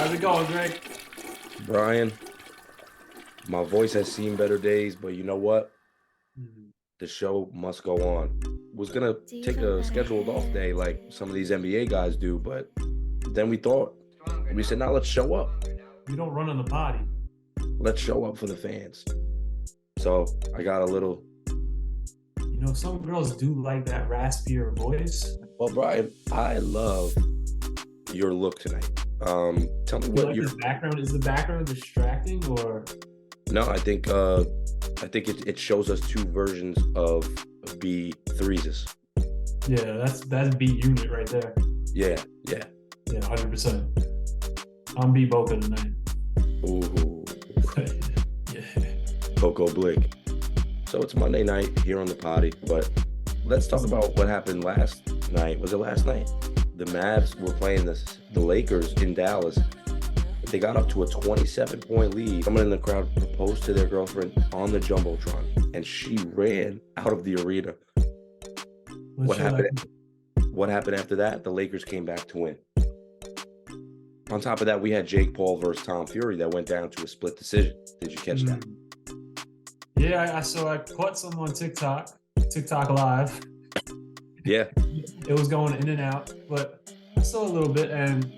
How's it going, Greg? Brian, my voice has seen better days, but you know what? Mhm. The show must go on. Was gonna take a scheduled off day like some of these NBA guys do, but then we said, now let's show up. We don't run on the potty. Let's show up for the fans. So I got a little. Some girls do like that raspier voice. Well, Brian, I love your look tonight. Tell me You what like your this background? Is the background distracting or? no, I think it shows us two versions of B3s. Yeah, that's B unit right there. Yeah. Yeah, 100%. I'm B Boca tonight. Ooh. Yeah. Coco Blick. So it's Monday night here on the potty, but let's talk about what happened last night. Was it last night? The Mavs were playing the Lakers in Dallas. They got up to a 27-point lead. Someone in the crowd proposed to their girlfriend on the Jumbotron, and she ran out of the arena. What happened? What happened after that? The Lakers came back to win. On top of that, we had Jake Paul versus Tom Fury that went down to a split decision. Did you catch that? Yeah, I caught some on TikTok Live. Yeah. It was going in and out, but I saw a little bit. And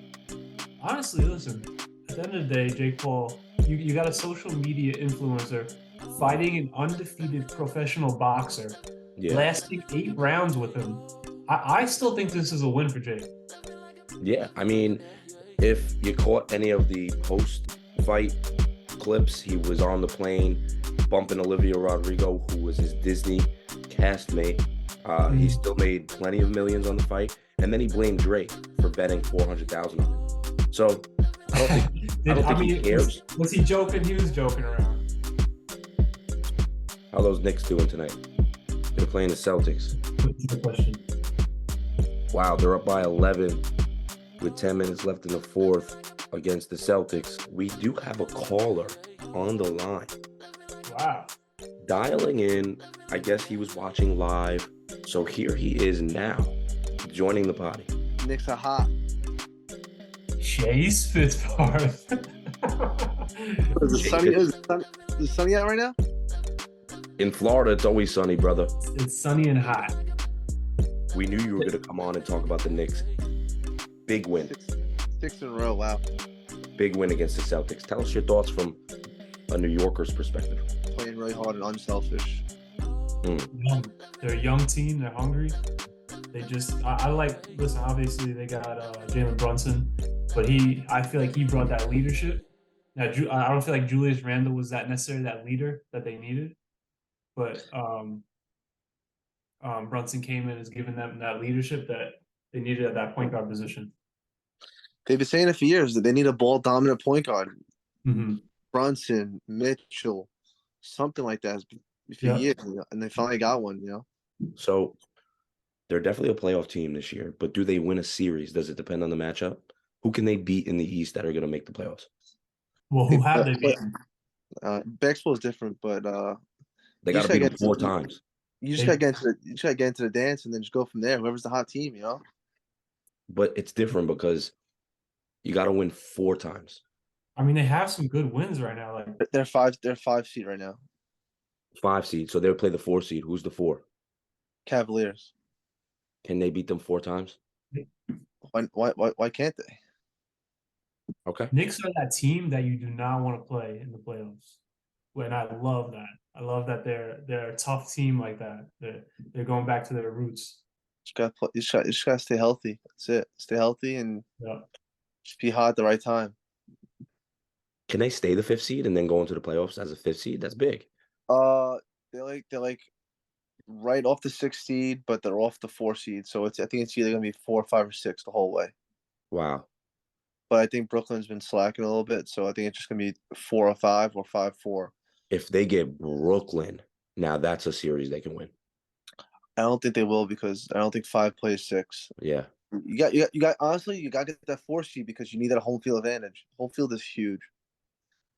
honestly, listen, at the end of the day, Jake Paul, you got a social media influencer fighting an undefeated professional boxer, lasting 8 rounds with him. I still think this is a win for Jake. Yeah, I mean, if you caught any of the post-fight clips, he was on the plane bumping Olivia Rodrigo, who was his Disney castmate. He still made plenty of millions on the fight, and then he blamed Drake for betting $400,000 on it. So I don't think he cares. Was he joking? He was joking around. How are those Knicks doing tonight? They're playing the Celtics. Good question. Wow, they're up by 11 with 10 minutes left in the fourth against the Celtics. We do have a caller on the line. Wow. Dialing in. I guess he was watching live. So here he is now, joining the potty. Knicks are hot. Chase Fitzpatrick. Is it sunny out right now? In Florida, it's always sunny, brother. It's sunny and hot. We knew you were going to come on and talk about the Knicks. Big win. Six in a row, wow. Big win against the Celtics. Tell us your thoughts from a New Yorker's perspective. Playing really hard and unselfish. They're a young team. They're hungry. They just, listen, obviously they got Jalen Brunson, but I feel like he brought that leadership. Now, I don't feel like Julius Randle was that necessarily that leader that they needed, but Brunson came in and has given them that leadership that they needed at that point guard position. They've been saying it for years that they need a ball-dominant point guard. Mm-hmm. Brunson, Mitchell, something like that. A few years, and they finally got one, So they're definitely a playoff team this year, but do they win a series? Does it depend on the matchup? Who can they beat in the East that are going to make the playoffs? Well, who have they beaten? Bexwell is different, but they got to beat them 4 times. You just got to get into the dance and then just go from there. Whoever's the hot team, But it's different because you got to win 4 times. I mean, they have some good wins right now. Like they're 5 seed right now. 5 seed, so they'll play the 4 seed. Who's the 4? Cavaliers. Can they beat them 4 times? Why can't they? Okay. Knicks are that team that you do not want to play in the playoffs. And I love that. I love that they're a tough team like that. They're going back to their roots. You just gotta stay healthy. That's it. Stay healthy and just be hot at the right time. Can they stay the 5th seed and then go into the playoffs as a 5th seed? That's big. They're like right off the 6th seed, but they're off the 4 seed. So I think it's either gonna be 4, 5, or 6 the whole way. Wow. But I think Brooklyn's been slacking a little bit, so I think it's just gonna be 4 or 5 or 5-4. If they get Brooklyn, now that's a series they can win. I don't think they will because I don't think 5 plays 6. Yeah. You got honestly, you got to get that 4 seed because you need that home field advantage. Home field is huge.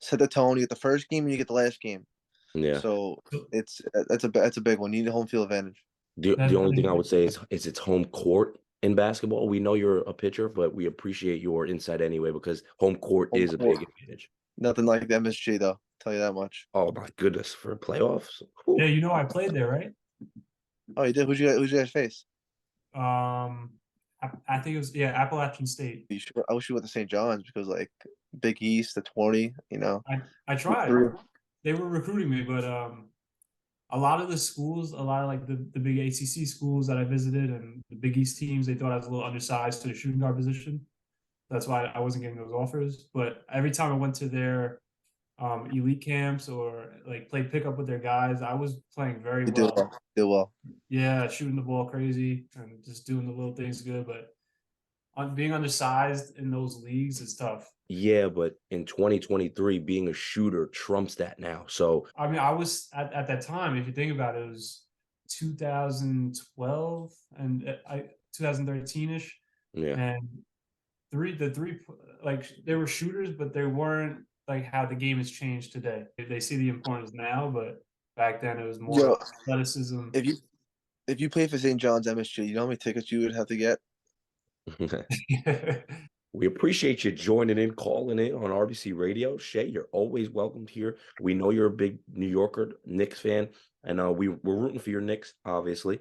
Set the tone. You get the first game and you get the last game. Yeah. So that's a big one. You need a home field advantage. The only thing I would say is it's home court in basketball. We know you're a pitcher, but we appreciate your insight anyway because home court Home is a court. big advantage. Nothing like the MSG though. Tell you that much. Oh my goodness, for playoffs. Yeah, you know I played there, right? Oh, you did. Who'd you guys face? I think it was Appalachian State. I wish you went to St. John's because like Big East, the 20. You know. I tried. They were recruiting me, but a lot of the schools, a lot of like the big ACC schools that I visited and the Big East teams, they thought I was a little undersized to the shooting guard position. That's why I wasn't getting those offers. But every time I went to their elite camps or like played pickup with their guys, I was playing very well. Did well. Yeah, shooting the ball crazy and just doing the little things good. But being undersized in those leagues is tough. Yeah, but in 2023, being a shooter trumps that now. So I mean, I was at that time, if you think about it, it was 2012 and 2013-ish. yeah. And the three like they were shooters, but they weren't like how the game has changed today. They see the importance now, but back then it was more athleticism. If you play for St. John's MSG, you know how many tickets you would have to get? We appreciate you joining in, calling in on RBC Radio. Shay, you're always welcomed here. We know you're a big New Yorker Knicks fan, and we're rooting for your Knicks, obviously.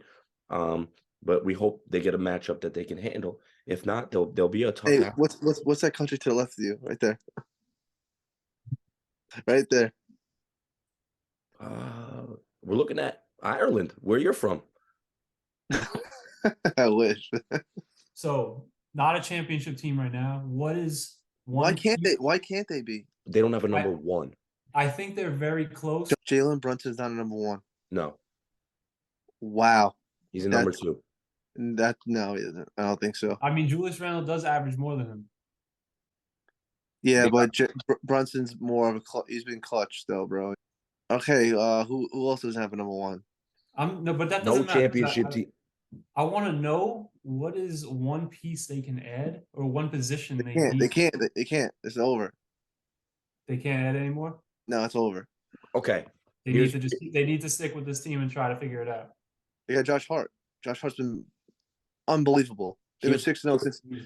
But we hope they get a matchup that they can handle. If not, they'll be a tough. Hey, what's that country to the left of you? Right there. Right there. We're looking at Ireland, where you're from. I wish. So not a championship team right now. What is one? Why can't they be? They don't have a number one. I think they're very close. Jalen Brunson's not a number one. No. Wow. He's a number two. No, he isn't. I don't think so. I mean, Julius Randle does average more than him. Yeah, but Brunson's more of a he's been clutch though, bro. Okay, who else doesn't have a number one? No, but that doesn't matter. Championship team. I want to know what is one piece they can add or one position they can't. They can't. It's over. They can't add anymore? No, it's over. Okay. They need to stick with this team and try to figure it out. They got Josh Hart. Josh Hart's been unbelievable. They've been 6-0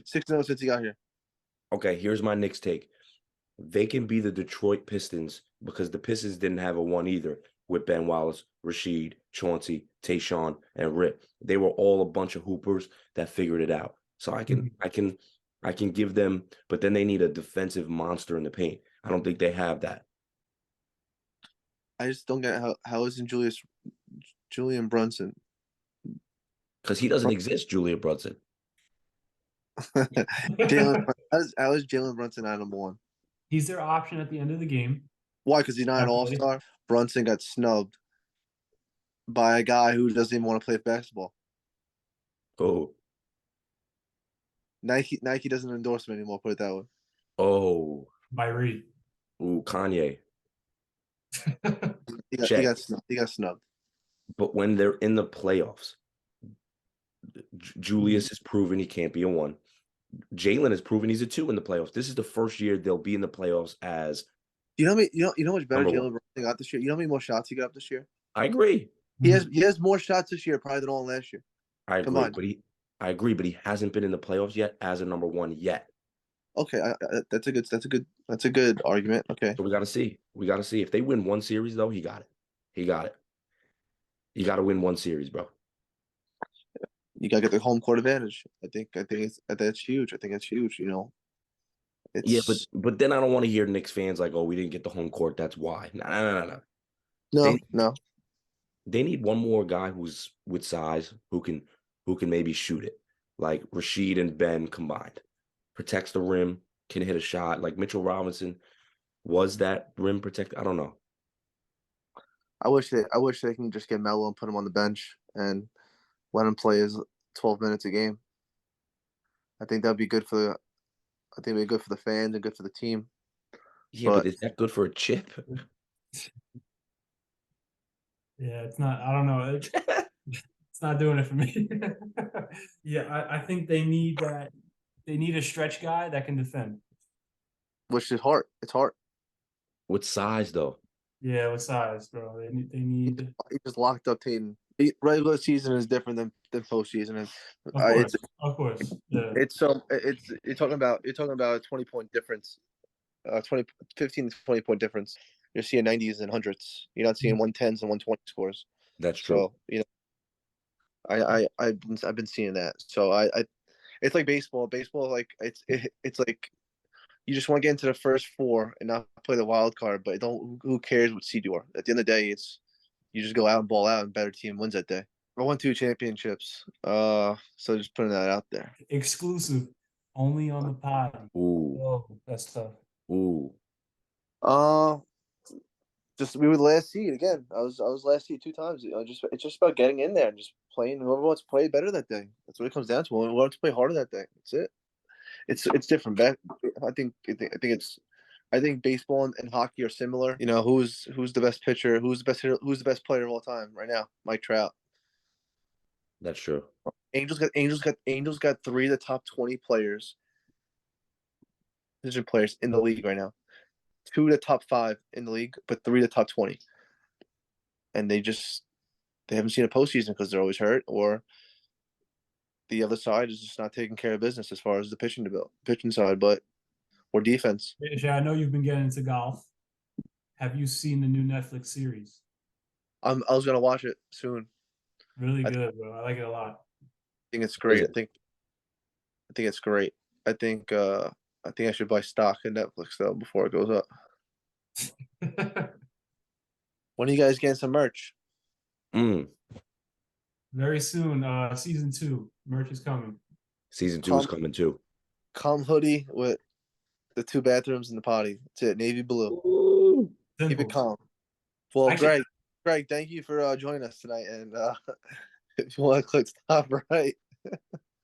since he got here. Okay, here's my Knicks take. They can be the Detroit Pistons because the Pistons didn't have a one either with Ben Wallace, Rasheed, Chauncey, Tayshaun, and Rip. They were all a bunch of hoopers that figured it out. So I can give them, but then they need a defensive monster in the paint. I don't think they have that. I just don't get how isn't Julian Brunson? Because he doesn't exist, Julian Brunson. How is Jalen Brunson not number one? He's their option at the end of the game. Why? Because he's not an all-star? Brunson got snubbed by a guy who doesn't even want to play basketball. Oh. Nike doesn't endorse him anymore, put it that way. Oh. By Reed. Ooh, Kanye. He got snubbed. But when they're in the playoffs, Julius has proven he can't be a one. Jalen has proven he's a two in the playoffs. This is the first year they'll be in the playoffs as. You know how much better Jalen Brunson got this year? You know how many more shots he got up this year? I agree. He has more shots this year probably than all last year. I agree, but he hasn't been in the playoffs yet as a number one yet. Okay, that's a good argument. Okay. So we got to see. If they win one series though, he got it. You got to win one series, bro. You gotta get the home court advantage. I think that's huge. I think it's huge. You know. Yeah, but then I don't want to hear Knicks fans like, "Oh, we didn't get the home court. That's why." No. They need one more guy who's with size who can maybe shoot it, like Rasheed and Ben combined. Protects the rim, can hit a shot. Like Mitchell Robinson was that rim protector. I don't know. I wish they can just get Melo and put him on the bench and let him play his 12 minutes a game. I think that'd be good for the fans and good for the team. Yeah, but is that good for a chip? Yeah, it's not. I don't know. It's not doing it for me. Yeah, I think they need that. They need a stretch guy that can defend. Which is hard. It's hard. With size, though. Yeah, with size, bro. They need. He just locked up Tatum Regular season is different than postseason, and Of course, yeah. it's you're talking about a 20-point difference, 20, 15 to 20-point difference. You're seeing 90s and hundreds. You're not seeing 110s and 120 scores. That's true. So I've been seeing that. So it's like baseball. Baseball, like it's like you just want to get into the first four and not play the wild card. But who cares what seed you are? At the end of the day, it's you just go out and ball out, and better team wins that day. I won 2 championships. So just putting that out there. Exclusive, only on the pod. Ooh. Oh, that's tough. Ooh. Just we were the last seed again. I was last seed 2 times. It's just about getting in there and just playing. Whoever wants to play better that day. That's what it comes down to. Whoever wants to play harder that day. That's it. It's different. I think baseball and hockey are similar. You know, who's the best pitcher? Who's the best hitter? Who's the best player of all time right now? Mike Trout. That's true. Angels got 3 of the top 20 players, position players in the league right now. 2 of the top 5 in the league, but 3 of the top 20. And they haven't seen a postseason because they're always hurt, or the other side is just not taking care of business as far as the pitching side, or defense. Shay, I know you've been getting into golf. Have you seen the new Netflix series? I was gonna watch it soon. Really good, bro. I like it a lot. I think it's great. I think it's great. I think I should buy stock in Netflix though before it goes up. When are you guys getting some merch? Very soon. Season 2 merch is coming. Season 2 is coming too. Calm hoodie with the 2 bathrooms and the potty. That's it. Navy blue. Ooh. Keep it calm. Well, Greg, thank you for joining us tonight. And if you want to click stop right,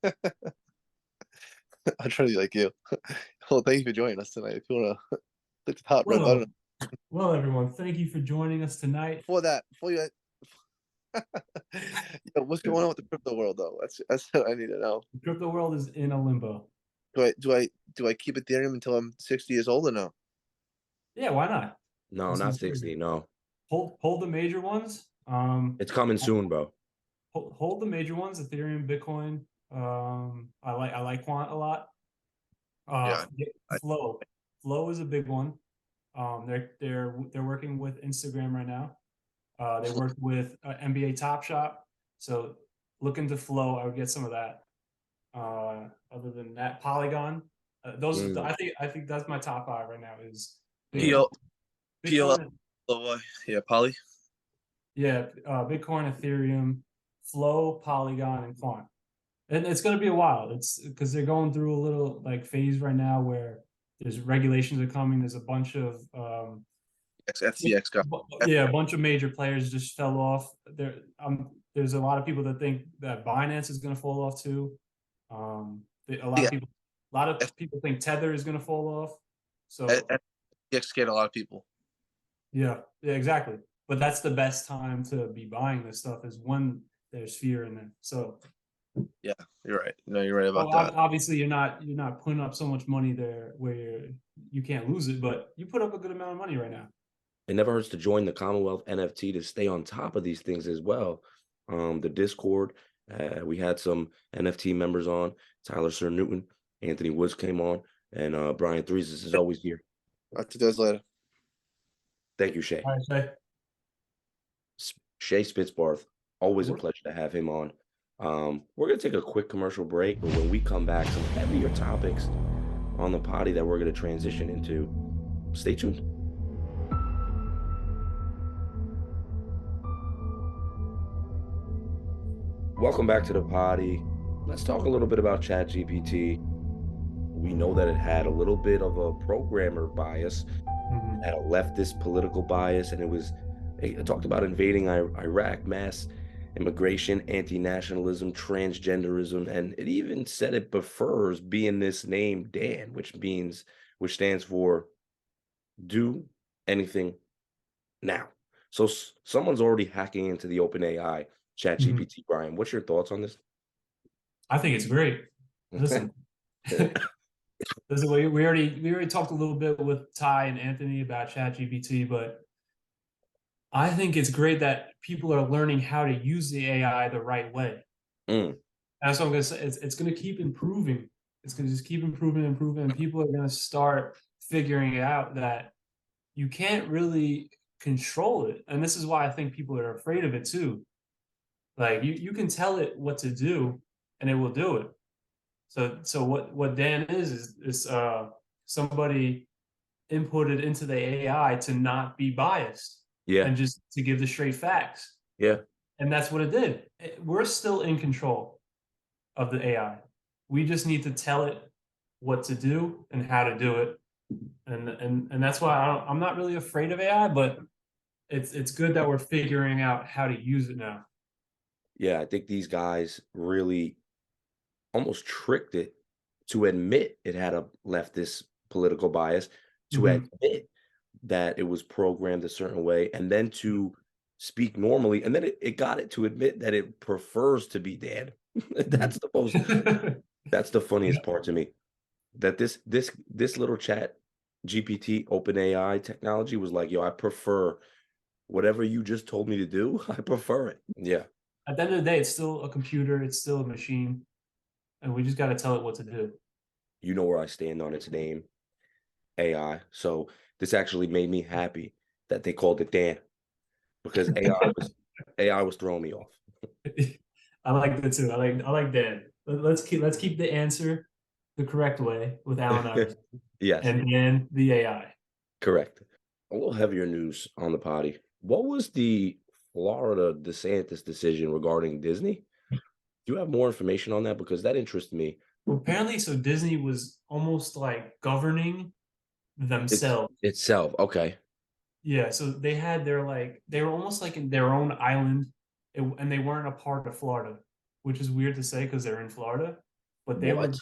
I'll try to be like you. Well, thank you for joining us tonight. If you want to click the top red button. Well, everyone, thank you for joining us tonight. Before you what's going on with the crypto world though? That's what I need to know. The crypto world is in a limbo. Do I keep Ethereum until I'm 60 years old or no? Yeah, why not? No, not 60. No. Hold the major ones. It's coming soon, bro. Hold the major ones: Ethereum, Bitcoin. I like Quant a lot. Flow is a big one. They're working with Instagram right now. They work with NBA Top Shop. So look into Flow. I would get some of that. Other than that, Polygon. I think that's my top 5 right now. Is Bitcoin, Poly. Yeah, Bitcoin, Ethereum, Flow, Polygon, and Quant. And it's going to be a while. It's because they're going through a little like phase right now where there's regulations are coming. There's a bunch of FTX got a bunch of major players just fell off. There's a lot of people that think that Binance is going to fall off too. A lot of people think Tether is going to fall off. So FTX scared a lot of people. Yeah, exactly. But that's the best time to be buying this stuff is when there's fear in there. So yeah, you're right. No, you're right about that. Obviously, you're not putting up so much money there where you can't lose it, but you put up a good amount of money right now. It never hurts to join the Commonwealth NFT to stay on top of these things as well. The Discord, we had some NFT members on. Tyler Sir Newton, Anthony Woods came on, and Brian Threes is always here. I'll see you guys later. Thank you, Shay. All right, Shay. Shay Spitzbarth, always a pleasure to have him on. We're going to take a quick commercial break, but when we come back, some heavier topics on the potty that we're going to transition into. Stay tuned. Welcome back to the potty. Let's talk a little bit about ChatGPT. We know that it had a little bit of a programmer bias, had a leftist political bias, and it talked about invading Iraq, mass immigration, anti-nationalism, transgenderism, and it even said it prefers being this name Dan, which stands for do anything now. So someone's already hacking into the OpenAI ChatGPT. Brian, what's your thoughts on this? I think it's great. Listen, we already talked a little bit with Ty and Anthony about ChatGPT, but I think it's great that people are learning how to use the AI the right way. Mm, That's what I'm gonna say. It's gonna keep improving. It's gonna just keep improving, improving, and people are gonna start figuring out that you can't really control it. And this is why I think people are afraid of it too. Like you can tell it what to do and it will do it. So what Dan is somebody inputted into the AI to not be biased yeah, and just to give the straight facts. yeah, And that's what it did. We're still in control of the AI. We just need to tell it what to do and how to do it. And that's why I'm not really afraid of AI, but it's good that we're figuring out how to use it now. yeah. I think these guys really almost tricked it to admit it had a leftist political bias, to Mhm. admit that it was programmed a certain way, and then to speak normally, and then it got it to admit that it prefers to be dead. Mhm. That's the most that's the funniest part to me. That this little chat GPT OpenAI technology was like, yo, I prefer whatever you just told me to do. I prefer it. Yeah. At the end of the day, it's still a computer, it's still a machine, and we just got to tell it what to do. You know where I stand on its name, AI. So this actually made me happy that they called it Dan because AI was throwing me off. I like that too. I like Dan. Let's keep the answer the correct way with Allen Iverson Yes, and Dan the AI. correct. A little heavier news on the potty. What was the Florida DeSantis decision regarding Disney? Do you have more information on that? Because that interests me. Well, apparently, so Disney was almost like governing It's themselves. itself. Okay. Yeah, so they were almost like in their own island, and they weren't a part of Florida, which is weird to say because they're in Florida, but they were, What?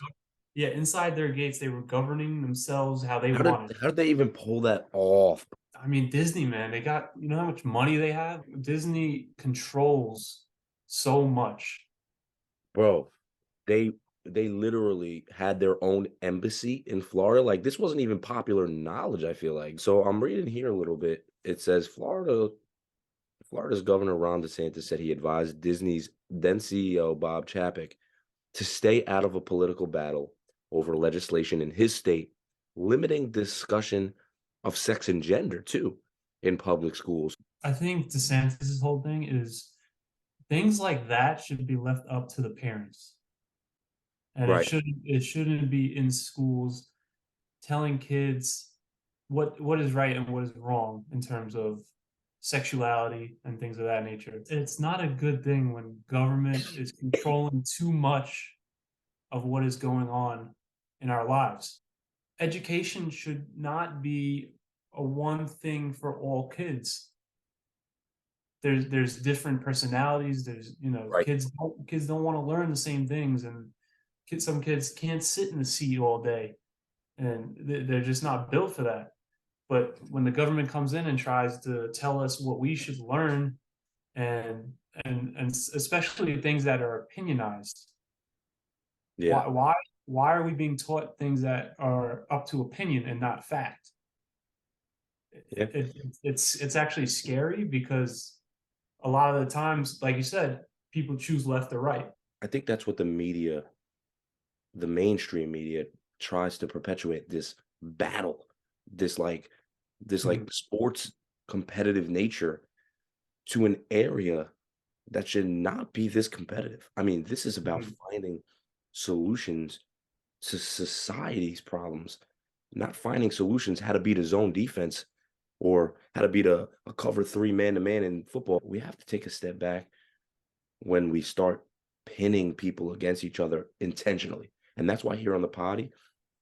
yeah, inside their gates, they were governing themselves how they wanted. How did they even pull that off? I mean, Disney, man, they got, you know how much money they have? Disney controls so much. Bro, they they literally had their own embassy in Florida. Like this wasn't even popular knowledge, I feel like. So I'm reading here a little bit. It says Florida's Governor Ron DeSantis said he advised Disney's then CEO Bob Chapek to stay out of a political battle over legislation in his state, limiting discussion of sex and gender too in public schools. I think DeSantis' whole thing is things like that should be left up to the parents. And Right. it shouldn't be in schools telling kids what is right and what is wrong in terms of sexuality and things of that nature. It's not a good thing when government is controlling too much of what is going on in our lives. Education should not be a one thing for all kids. There's different personalities. There's, Right. kids don't want to learn the same things, and some kids can't sit in the seat all day, and they're just not built for that. But when the government comes in and tries to tell us what we should learn, and and especially things that are opinionized, Yeah. why are we being taught things that are up to opinion and not fact? Yeah. It's actually scary because a lot of the times, like you said, people choose left or right. I think that's what the media, the mainstream media, tries to perpetuate this battle, this like this Mhm. like sports competitive nature to an area that should not be this competitive. I mean, this is about Mhm. finding solutions to society's problems, not finding solutions how to beat a zone defense or how to beat a cover three man to man in football. We have to take a step back when we start pinning people against each other intentionally. And that's why here on the potty,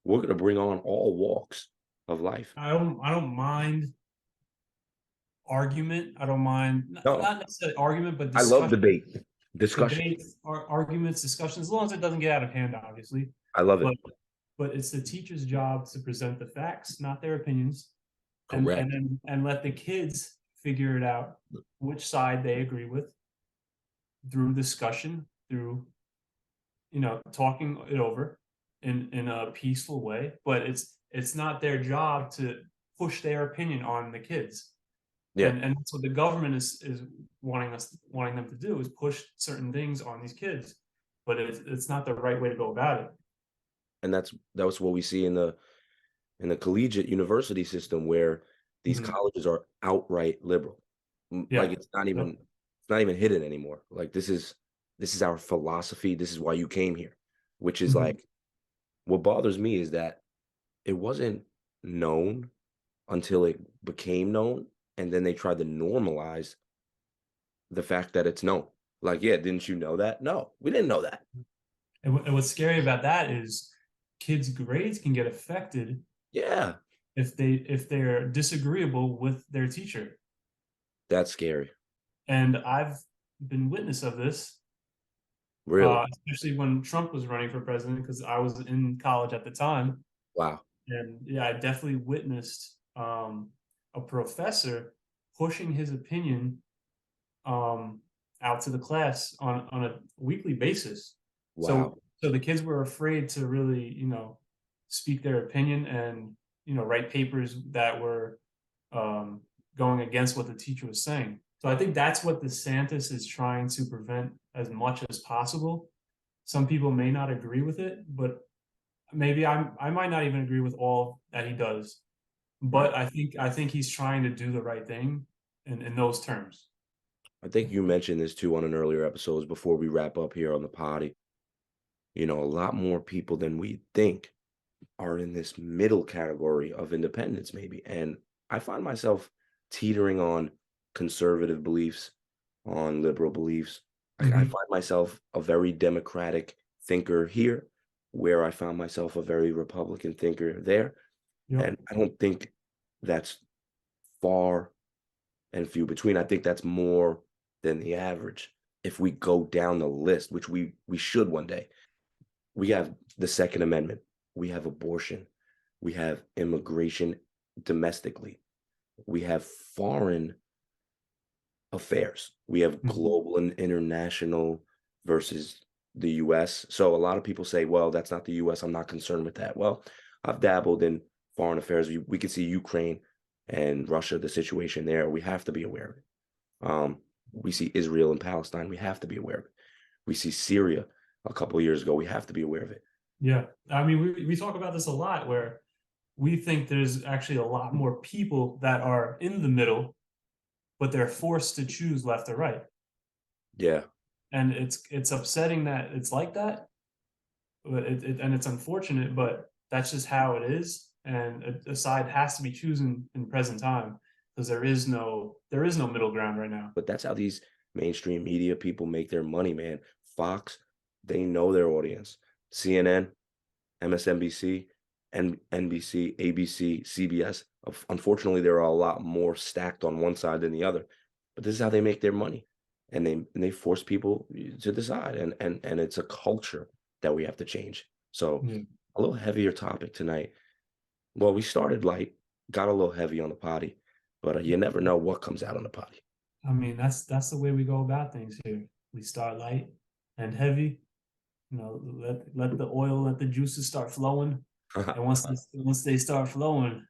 we're going to bring on all walks of life. I don't mind argument. I don't mind No, not necessarily argument, but I love discussion, debate, discussion. debates, arguments, discussions, as long as it doesn't get out of hand, obviously. I love But it. it's the teacher's job to present the facts, not their opinions, Correct. and let the kids figure it out which side they agree with through discussion, through talking it over in a peaceful way. But it's not their job to push their opinion on the kids. Yeah. And that's what the government is wanting them to do, is push certain things on these kids, but it's not the right way to go about it. And that was what we see in the collegiate university system, where these Mhm. colleges are outright liberal. Like Yeah. it's not Yep. even hidden anymore. Like this is our philosophy. This is why you came here, which is Mhm. like, what bothers me is that it wasn't known until it became known, and then they tried to normalize the fact that it's known. Like, yeah, didn't you know that? No, we didn't know that. And what's scary about that is kids' grades can get affected Yeah, if they're disagreeable with their teacher. that's scary. And I've been witness of this, Really? especially when Trump was running for president, because I was in college at the time. Wow. And yeah, I definitely witnessed a professor pushing his opinion um, out to the class on a weekly basis. Wow. So the kids were afraid to really, speak their opinion and, write papers that were um, going against what the teacher was saying. So I think that's what DeSantis is trying to prevent as much as possible. Some people may not agree with it, but maybe I might not even agree with all that he does. Right. But I think he's trying to do the right thing in those terms. I think you mentioned this too on an earlier episodes before we wrap up here on the potty. A lot more people than we think are in this middle category of independence, maybe. And I find myself teetering on conservative beliefs, on liberal beliefs. I Mm-hmm. find myself a very democratic thinker here, where I found myself a very Republican thinker there. Yep. And I don't think that's far and few between. I think that's more than the average. If we go down the list, which we should one day, we have the Second Amendment, we have abortion, we have immigration domestically, we have foreign affairs, we have Mm-hmm. global and international versus the US. So a lot of people say, well, that's not the US. I'm not concerned with that. Well, I've dabbled in foreign affairs. We can see Ukraine and Russia, the situation there. We have to be aware of it. We see Israel and Palestine. We have to be aware of it. We see Syria a couple of years ago. We have to be aware of it. Yeah. I mean, we talk about this a lot, where we think there's actually a lot more people that are in the middle, but they're forced to choose left or right. Yeah. And it's upsetting that it's like that, but and it's unfortunate, but that's just how it is. And a side has to be chosen in present time, because there is no middle ground right now. But that's how these mainstream media people make their money, man. Fox, they know their audience. CNN, MSNBC, NBC, ABC, CBS. Unfortunately, there are a lot more stacked on one side than the other. But this is how they make their money. And they force people to decide. And it's a culture that we have to change. So Yeah. a little heavier topic tonight. Well, we started light, got a little heavy on the potty, but you never know what comes out on the potty. I mean, that's the way we go about things here. We start light and heavy. Let the oil, let the juices start flowing, and once they start flowing,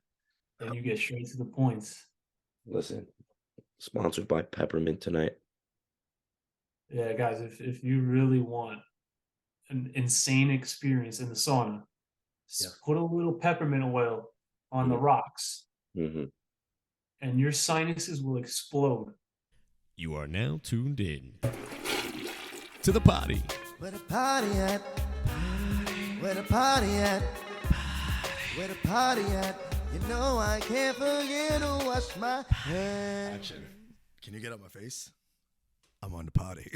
then you get straight to the points. Listen, sponsored by Peppermint tonight. Yeah, guys, if you really want an insane experience in the sauna, Yeah. put a little peppermint oil on the rocks, Mm-hmm. and your sinuses will explode. You are now tuned in to the potty. Where the party at? Where the party at? Where the party at? You know I can't forget to wash my hands. Action. Can you get out my face? I'm on the potty.